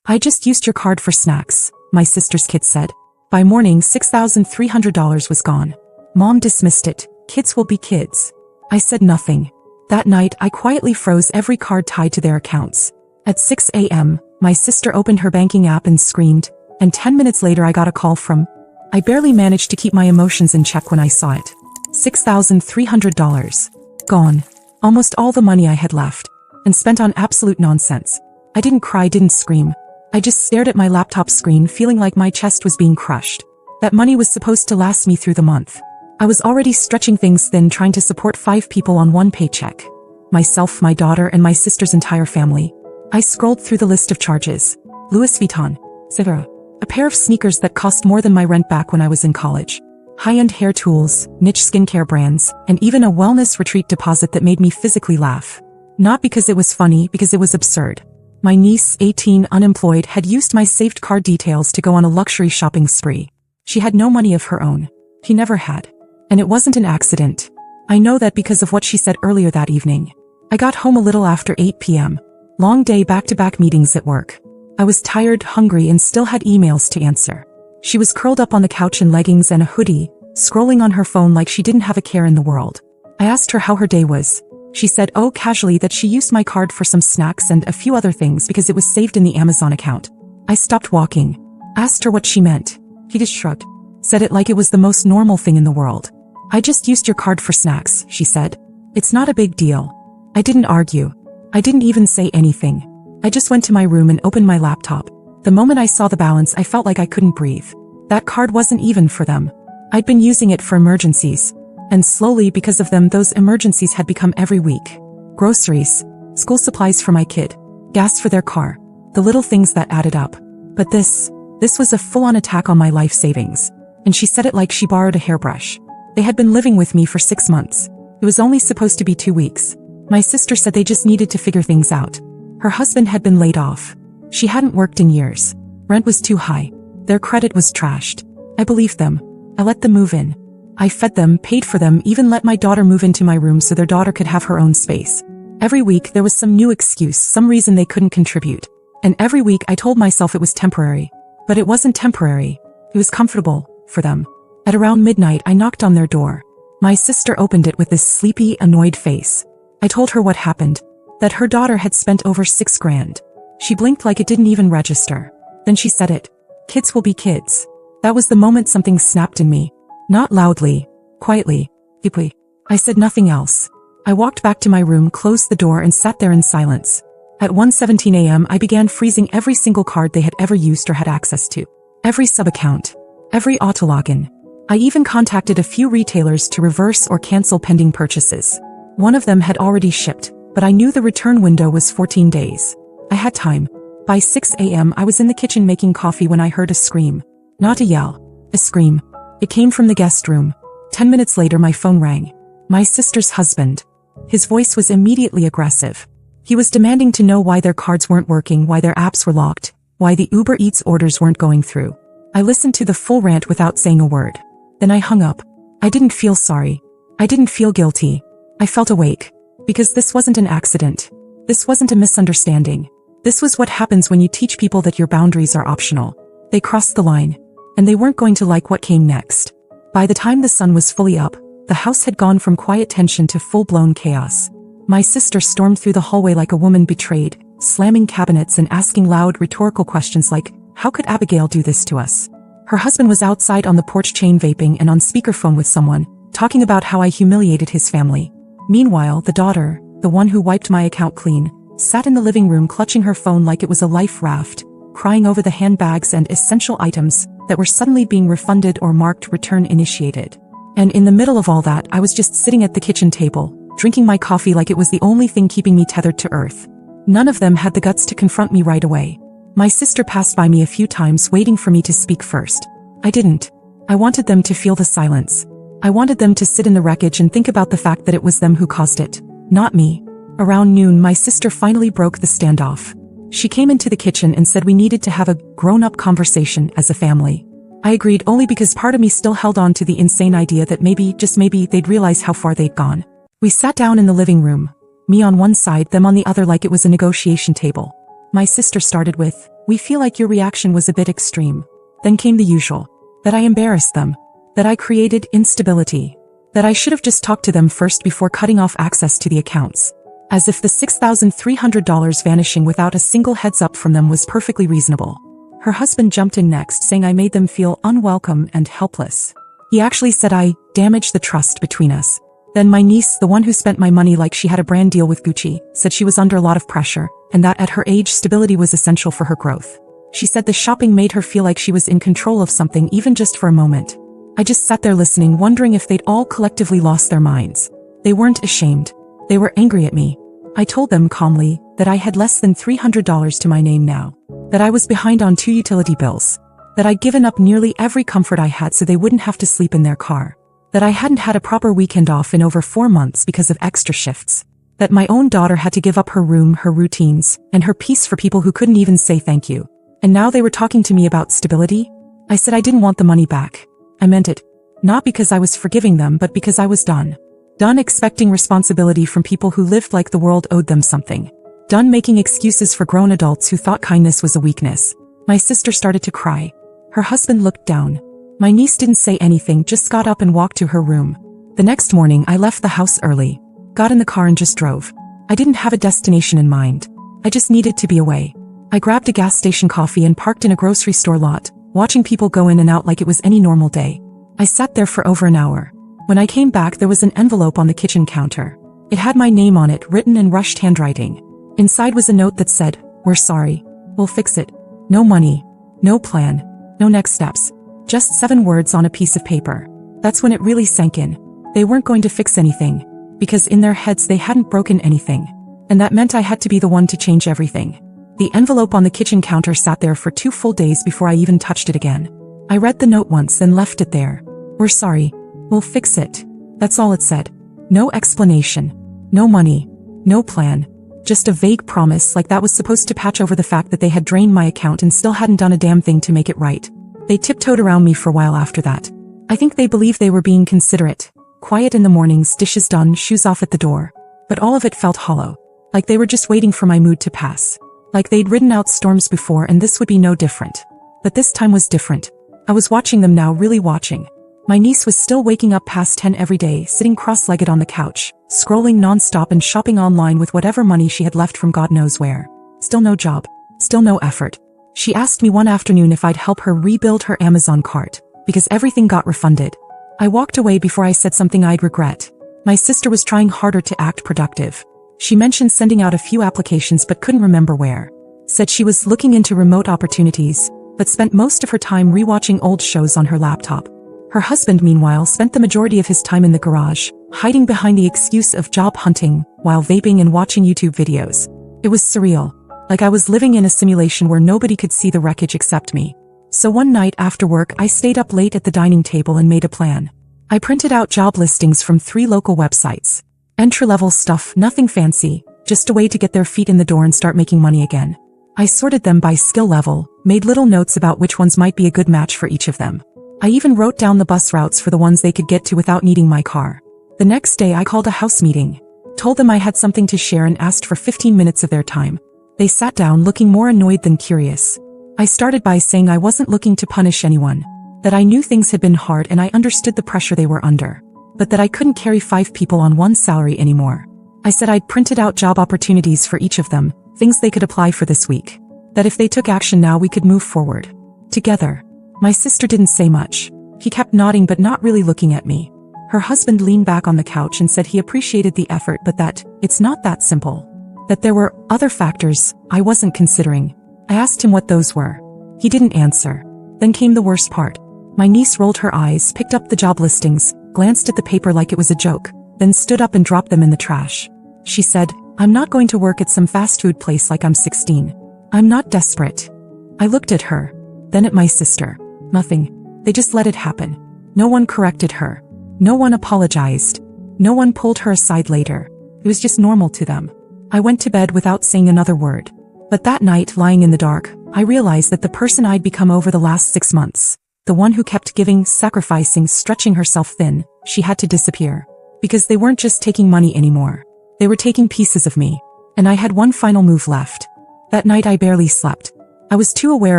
I just used your card for snacks, my sister's kid said. By morning, $6,300 was gone. Mom dismissed it. Kids will be kids. I said nothing. That night, I quietly froze every card tied to their accounts. At 6 a.m., my sister opened her banking app and screamed, and 10 minutes later I got a call from. I barely managed to keep my emotions in check when I saw it. $6,300. Gone. Almost all the money I had left. And spent on absolute nonsense. I didn't cry, didn't scream. I just stared at my laptop screen feeling like my chest was being crushed. That money was supposed to last me through the month. I was already stretching things thin trying to support 5 people on one paycheck. Myself, my daughter, and my sister's entire family. I scrolled through the list of charges. Louis Vuitton. Zara. A pair of sneakers that cost more than my rent back when I was in college. High-end hair tools, niche skincare brands, and even a wellness retreat deposit that made me physically laugh. Not because it was funny, because it was absurd. My niece, 18, unemployed, had used my saved card details to go on a luxury shopping spree. She had no money of her own. He never had. And it wasn't an accident. I know that because of what she said earlier that evening. I got home a little after 8 p.m. Long day, back-to-back meetings at work. I was tired, hungry, and still had emails to answer. She was curled up on the couch in leggings and a hoodie, scrolling on her phone like she didn't have a care in the world. I asked her how her day was. She said, casually, that she used my card for some snacks and a few other things because it was saved in the Amazon account. I stopped walking. Asked her what she meant. She just shrugged. Said it like it was the most normal thing in the world. I just used your card for snacks, she said. It's not a big deal. I didn't argue. I didn't even say anything. I just went to my room and opened my laptop. The moment I saw the balance, I felt like I couldn't breathe. That card wasn't even for them. I'd been using it for emergencies. And slowly, because of them, those emergencies had become every week. Groceries, school supplies for my kid, gas for their car, the little things that added up. But this was a full-on attack on my life savings. And she said it like she borrowed a hairbrush. They had been living with me for 6 months. It was only supposed to be 2 weeks. My sister said they just needed to figure things out. Her husband had been laid off. She hadn't worked in years. Rent was too high. Their credit was trashed. I believed them. I let them move in. I fed them, paid for them, even let my daughter move into my room so their daughter could have her own space. Every week there was some new excuse, some reason they couldn't contribute. And every week I told myself it was temporary. But it wasn't temporary. It was comfortable, for them. At around midnight I knocked on their door. My sister opened it with this sleepy, annoyed face. I told her what happened. That her daughter had spent over $6,000. She blinked like it didn't even register. Then she said it. Kids will be kids. That was the moment something snapped in me. Not loudly, quietly, deeply. I said nothing else. I walked back to my room, closed the door, and sat there in silence. At 1:17 a.m. I began freezing every single card they had ever used or had access to. Every sub-account. Every auto-login. I even contacted a few retailers to reverse or cancel pending purchases. One of them had already shipped, but I knew the return window was 14 days. I had time. By 6 a.m. I was in the kitchen making coffee when I heard a scream. Not a yell. A scream. It came from the guest room. 10 minutes later my phone rang. My sister's husband. His voice was immediately aggressive. He was demanding to know why their cards weren't working, why their apps were locked, why the Uber Eats orders weren't going through. I listened to the full rant without saying a word. Then I hung up. I didn't feel sorry. I didn't feel guilty. I felt awake. Because this wasn't an accident. This wasn't a misunderstanding. This was what happens when you teach people that your boundaries are optional. They crossed the line. And they weren't going to like what came next. By the time the sun was fully up, the house had gone from quiet tension to full-blown chaos. My sister stormed through the hallway like a woman betrayed, slamming cabinets and asking loud rhetorical questions like, how could Abigail do this to us? Her husband was outside on the porch chain vaping and on speakerphone with someone, talking about how I humiliated his family. Meanwhile, the daughter, the one who wiped my account clean, sat in the living room clutching her phone like it was a life raft, crying over the handbags and essential items that were suddenly being refunded or marked return initiated. And in the middle of all that, I was just sitting at the kitchen table, drinking my coffee like it was the only thing keeping me tethered to earth. None of them had the guts to confront me right away. My sister passed by me a few times waiting for me to speak first. I didn't. I wanted them to feel the silence. I wanted them to sit in the wreckage and think about the fact that it was them who caused it, not me. Around noon, my sister finally broke the standoff. She came into the kitchen and said we needed to have a grown-up conversation as a family. I agreed only because part of me still held on to the insane idea that maybe, just maybe, they'd realize how far they'd gone. We sat down in the living room. Me on one side, them on the other like it was a negotiation table. My sister started with, "We feel like your reaction was a bit extreme." Then came the usual. That I embarrassed them. That I created instability. That I should have just talked to them first before cutting off access to the accounts. As if the $6,300 vanishing without a single heads up from them was perfectly reasonable. Her husband jumped in next, saying I made them feel unwelcome and helpless. He actually said I damaged the trust between us. Then my niece, the one who spent my money like she had a brand deal with Gucci, said she was under a lot of pressure, and that at her age stability was essential for her growth. She said the shopping made her feel like she was in control of something even just for a moment. I just sat there listening, wondering if they'd all collectively lost their minds. They weren't ashamed. They were angry at me. I told them calmly that I had less than $300 to my name now. That I was behind on 2 utility bills. That I'd given up nearly every comfort I had so they wouldn't have to sleep in their car. That I hadn't had a proper weekend off in over 4 months because of extra shifts. That my own daughter had to give up her room, her routines, and her peace for people who couldn't even say thank you. And now they were talking to me about stability? I said I didn't want the money back. I meant it. Not because I was forgiving them, but because I was done. Done expecting responsibility from people who lived like the world owed them something. Done making excuses for grown adults who thought kindness was a weakness. My sister started to cry. Her husband looked down. My niece didn't say anything, just got up and walked to her room. The next morning I left the house early. Got in the car and just drove. I didn't have a destination in mind. I just needed to be away. I grabbed a gas station coffee and parked in a grocery store lot, watching people go in and out like it was any normal day. I sat there for over an hour. When I came back, there was an envelope on the kitchen counter. It had my name on it, written in rushed handwriting. Inside was a note that said, "We're sorry. We'll fix it." No money. No plan. No next steps. Just 7 words on a piece of paper. That's when it really sank in. They weren't going to fix anything. Because in their heads they hadn't broken anything. And that meant I had to be the one to change everything. The envelope on the kitchen counter sat there for 2 full days before I even touched it again. I read the note once and left it there. "We're sorry. We'll fix it." That's all it said. No explanation. No money. No plan. Just a vague promise, like that was supposed to patch over the fact that they had drained my account and still hadn't done a damn thing to make it right. They tiptoed around me for a while after that. I think they believed they were being considerate. Quiet in the mornings, dishes done, shoes off at the door. But all of it felt hollow. Like they were just waiting for my mood to pass. Like they'd ridden out storms before and this would be no different. But this time was different. I was watching them now, really watching. My niece was still waking up past 10 every day, sitting cross-legged on the couch, scrolling non-stop and shopping online with whatever money she had left from God knows where. Still no job. Still no effort. She asked me one afternoon if I'd help her rebuild her Amazon cart, because everything got refunded. I walked away before I said something I'd regret. My sister was trying harder to act productive. She mentioned sending out a few applications but couldn't remember where. Said she was looking into remote opportunities, but spent most of her time rewatching old shows on her laptop. Her husband, meanwhile, spent the majority of his time in the garage, hiding behind the excuse of job hunting, while vaping and watching YouTube videos. It was surreal. Like I was living in a simulation where nobody could see the wreckage except me. So one night after work, I stayed up late at the dining table and made a plan. I printed out job listings from 3 local websites. Entry-level stuff, nothing fancy, just a way to get their feet in the door and start making money again. I sorted them by skill level, made little notes about which ones might be a good match for each of them. I even wrote down the bus routes for the ones they could get to without needing my car. The next day I called a house meeting. Told them I had something to share and asked for 15 minutes of their time. They sat down looking more annoyed than curious. I started by saying I wasn't looking to punish anyone. That I knew things had been hard and I understood the pressure they were under. But that I couldn't carry 5 people on one salary anymore. I said I'd printed out job opportunities for each of them, things they could apply for this week. That if they took action now we could move forward. Together. My sister didn't say much. He kept nodding but not really looking at me. Her husband leaned back on the couch and said he appreciated the effort but that it's not that simple. That there were other factors I wasn't considering. I asked him what those were. He didn't answer. Then came the worst part. My niece rolled her eyes, picked up the job listings, glanced at the paper like it was a joke, then stood up and dropped them in the trash. She said, "I'm not going to work at some fast food place like I'm 16. I'm not desperate." I looked at her, then at my sister. Nothing. They just let it happen. No one corrected her. No one apologized. No one pulled her aside later. It was just normal to them. I went to bed without saying another word. But that night, lying in the dark, I realized that the person I'd become over the last 6 months, the one who kept giving, sacrificing, stretching herself thin, she had to disappear. Because they weren't just taking money anymore. They were taking pieces of me. And I had one final move left. That night I barely slept. I was too aware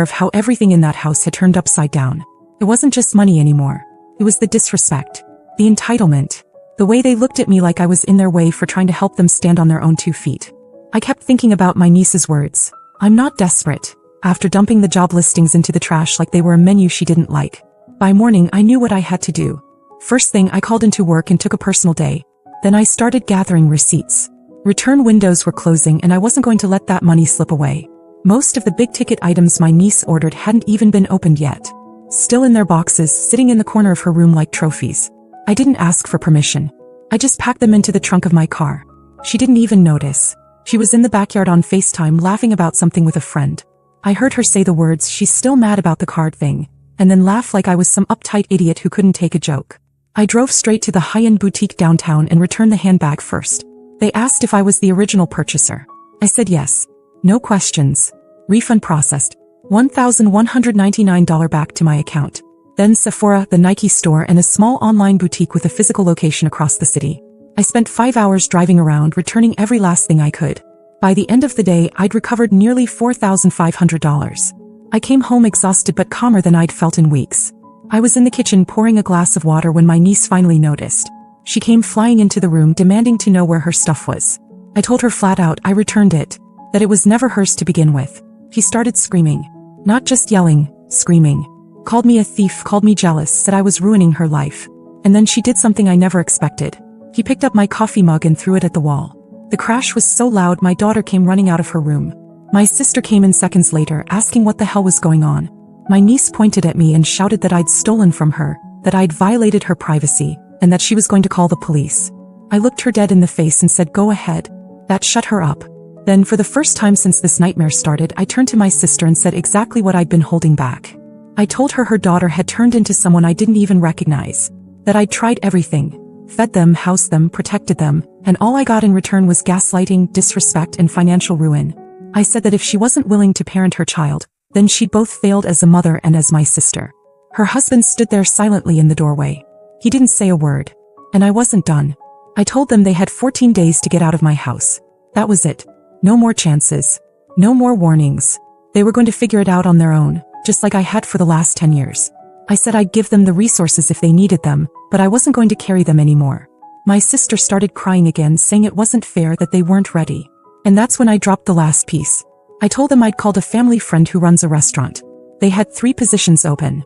of how everything in that house had turned upside down. It wasn't just money anymore. It was the disrespect, the entitlement, the way they looked at me like I was in their way for trying to help them stand on their own 2 feet. I kept thinking about my niece's words. I'm not desperate. After dumping the job listings into the trash like they were a menu she didn't like. By morning, I knew what I had to do. First thing, I called into work and took a personal day. Then I started gathering receipts. Return windows were closing and I wasn't going to let that money slip away. Most of the big-ticket items my niece ordered hadn't even been opened yet. Still in their boxes, sitting in the corner of her room like trophies. I didn't ask for permission. I just packed them into the trunk of my car. She didn't even notice. She was in the backyard on FaceTime laughing about something with a friend. I heard her say the words, "She's still mad about the card thing," and then laugh like I was some uptight idiot who couldn't take a joke. I drove straight to the high-end boutique downtown and returned the handbag first. They asked if I was the original purchaser. I said yes. No questions. Refund processed. $1,199 back to my account. Then Sephora, the Nike store, and a small online boutique with a physical location across the city. I spent 5 hours driving around, returning every last thing I could. By the end of the day, I'd recovered nearly $4,500. I came home exhausted but calmer than I'd felt in weeks. I was in the kitchen pouring a glass of water when my niece finally noticed. She came flying into the room demanding to know where her stuff was. I told her flat out I returned it, that it was never hers to begin with. She started screaming. Not just yelling, screaming. Called me a thief, called me jealous, said I was ruining her life. And then she did something I never expected. She picked up my coffee mug and threw it at the wall. The crash was so loud my daughter came running out of her room. My sister came in seconds later, asking what the hell was going on. My niece pointed at me and shouted that I'd stolen from her, that I'd violated her privacy, and that she was going to call the police. I looked her dead in the face and said, "Go ahead." That shut her up. Then, for the first time since this nightmare started, I turned to my sister and said exactly what I'd been holding back. I told her her daughter had turned into someone I didn't even recognize. That I'd tried everything. Fed them, housed them, protected them, and all I got in return was gaslighting, disrespect, and financial ruin. I said that if she wasn't willing to parent her child, then she'd both failed as a mother and as my sister. Her husband stood there silently in the doorway. He didn't say a word. And I wasn't done. I told them they had 14 days to get out of my house. That was it. No more chances. No more warnings. They were going to figure it out on their own, just like I had for the last 10 years. I said I'd give them the resources if they needed them, but I wasn't going to carry them anymore. My sister started crying again, saying it wasn't fair, that they weren't ready. And that's when I dropped the last piece. I told them I'd called a family friend who runs a restaurant. They had 3 positions open.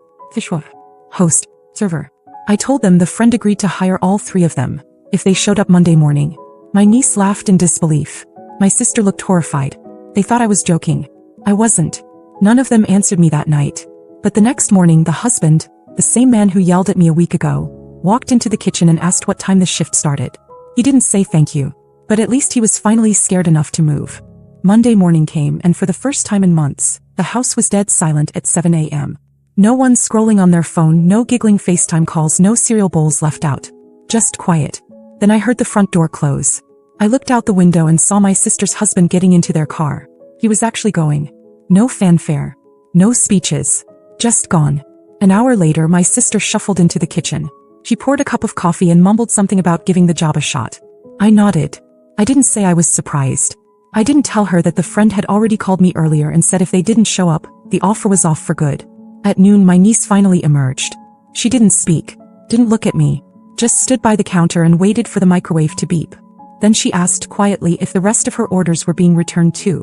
Host, server. I told them the friend agreed to hire all 3 of them, if they showed up Monday morning. My niece laughed in disbelief. My sister looked horrified. They thought I was joking. I wasn't. None of them answered me that night. But the next morning, the husband, the same man who yelled at me a week ago, walked into the kitchen and asked what time the shift started. He didn't say thank you, but at least he was finally scared enough to move. Monday morning came, and for the first time in months, the house was dead silent at 7 a.m. No one scrolling on their phone, no giggling FaceTime calls, no cereal bowls left out. Just quiet. Then I heard the front door close. I looked out the window and saw my sister's husband getting into their car. He was actually going. No fanfare. No speeches. Just gone. An hour later, my sister shuffled into the kitchen. She poured a cup of coffee and mumbled something about giving the job a shot. I nodded. I didn't say I was surprised. I didn't tell her that the friend had already called me earlier and said if they didn't show up, the offer was off for good. At noon, my niece finally emerged. She didn't speak, didn't look at me, just stood by the counter and waited for the microwave to beep. Then she asked quietly if the rest of her orders were being returned too.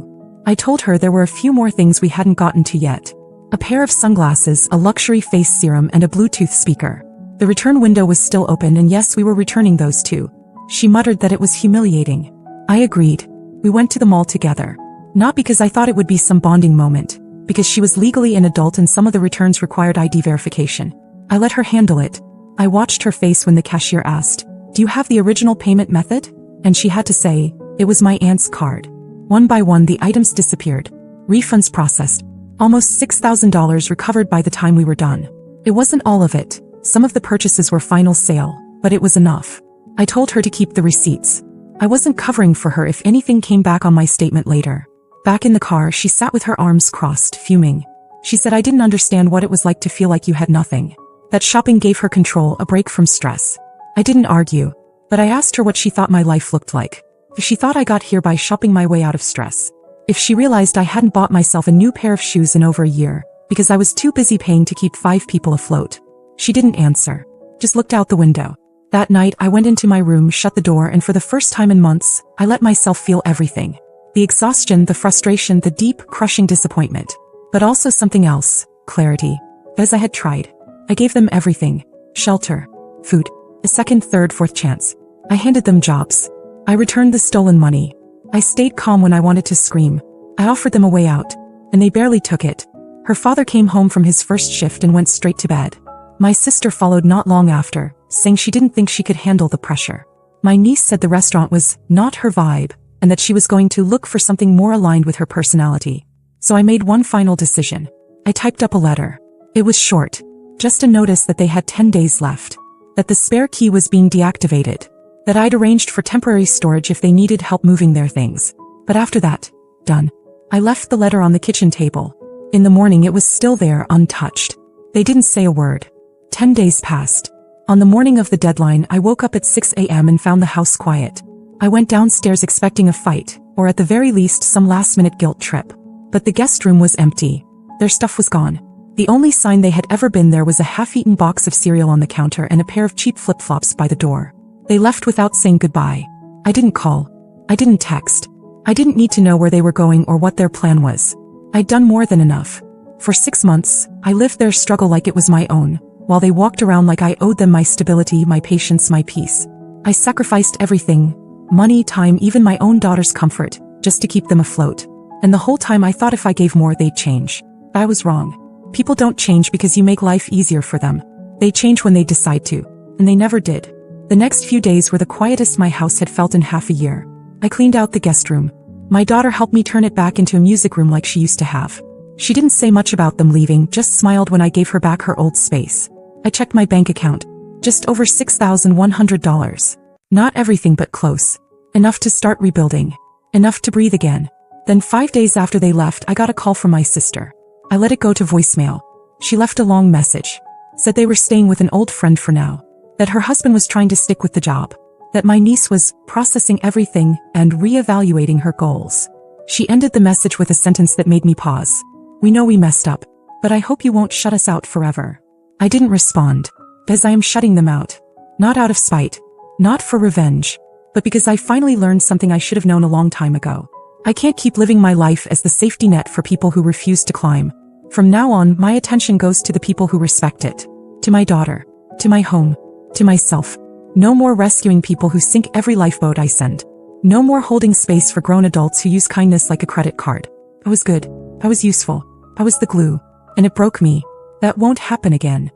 I told her there were a few more things we hadn't gotten to yet. A pair of sunglasses, a luxury face serum, and a Bluetooth speaker. The return window was still open, and yes, we were returning those too. She muttered that it was humiliating. I agreed. We went to the mall together. Not because I thought it would be some bonding moment, because she was legally an adult and some of the returns required ID verification. I let her handle it. I watched her face when the cashier asked, "Do you have the original payment method?" And she had to say, "It was my aunt's card." One by one, the items disappeared. Refunds processed. Almost $6,000 recovered by the time we were done. It wasn't all of it. Some of the purchases were final sale, but it was enough. I told her to keep the receipts. I wasn't covering for her if anything came back on my statement later. Back in the car, she sat with her arms crossed, fuming. She said I didn't understand what it was like to feel like you had nothing. That shopping gave her control, a break from stress. I didn't argue, but I asked her what she thought my life looked like. She thought I got here by shopping my way out of stress. If she realized I hadn't bought myself a new pair of shoes in over a year, because I was too busy paying to keep 5 people afloat. She didn't answer. Just looked out the window. That night, I went into my room, shut the door, and for the first time in months, I let myself feel everything. The exhaustion, the frustration, the deep, crushing disappointment. But also something else, clarity. As I had tried. I gave them everything. Shelter. Food. A second, third, fourth chance. I handed them jobs. I returned the stolen money. I stayed calm when I wanted to scream. I offered them a way out. And they barely took it. Her father came home from his first shift and went straight to bed. My sister followed not long after, saying she didn't think she could handle the pressure. My niece said the restaurant was not her vibe, and that she was going to look for something more aligned with her personality. So I made one final decision. I typed up a letter. It was short. Just a notice that they had 10 days left. That the spare key was being deactivated. That I'd arranged for temporary storage if they needed help moving their things. But after that, done. I left the letter on the kitchen table. In the morning it was still there, untouched. They didn't say a word. 10 days passed. On the morning of the deadline, I woke up at 6 a.m. and found the house quiet. I went downstairs expecting a fight, or at the very least some last-minute guilt trip. But the guest room was empty. Their stuff was gone. The only sign they had ever been there was a half-eaten box of cereal on the counter and a pair of cheap flip-flops by the door. They left without saying goodbye. I didn't call. I didn't text. I didn't need to know where they were going or what their plan was. I'd done more than enough. For 6 months, I lived their struggle like it was my own, while they walked around like I owed them my stability, my patience, my peace. I sacrificed everything, money, time, even my own daughter's comfort, just to keep them afloat. And the whole time I thought if I gave more they'd change. I was wrong. People don't change because you make life easier for them. They change when they decide to. And they never did. The next few days were the quietest my house had felt in half a year. I cleaned out the guest room. My daughter helped me turn it back into a music room like she used to have. She didn't say much about them leaving, just smiled when I gave her back her old space. I checked my bank account. Just over $6,100. Not everything but close. Enough to start rebuilding. Enough to breathe again. Then 5 days after they left, I got a call from my sister. I let it go to voicemail. She left a long message. Said they were staying with an old friend for now. That her husband was trying to stick with the job. That my niece was processing everything and reevaluating her goals. She ended the message with a sentence that made me pause. We know we messed up, but I hope you won't shut us out forever. I didn't respond, because I am shutting them out. Not out of spite. Not for revenge. But because I finally learned something I should have known a long time ago. I can't keep living my life as the safety net for people who refuse to climb. From now on, my attention goes to the people who respect it. To my daughter. To my home. To myself. No more rescuing people who sink every lifeboat I send. No more holding space for grown adults who use kindness like a credit card. I was good. I was useful. I was the glue. And it broke me. That won't happen again.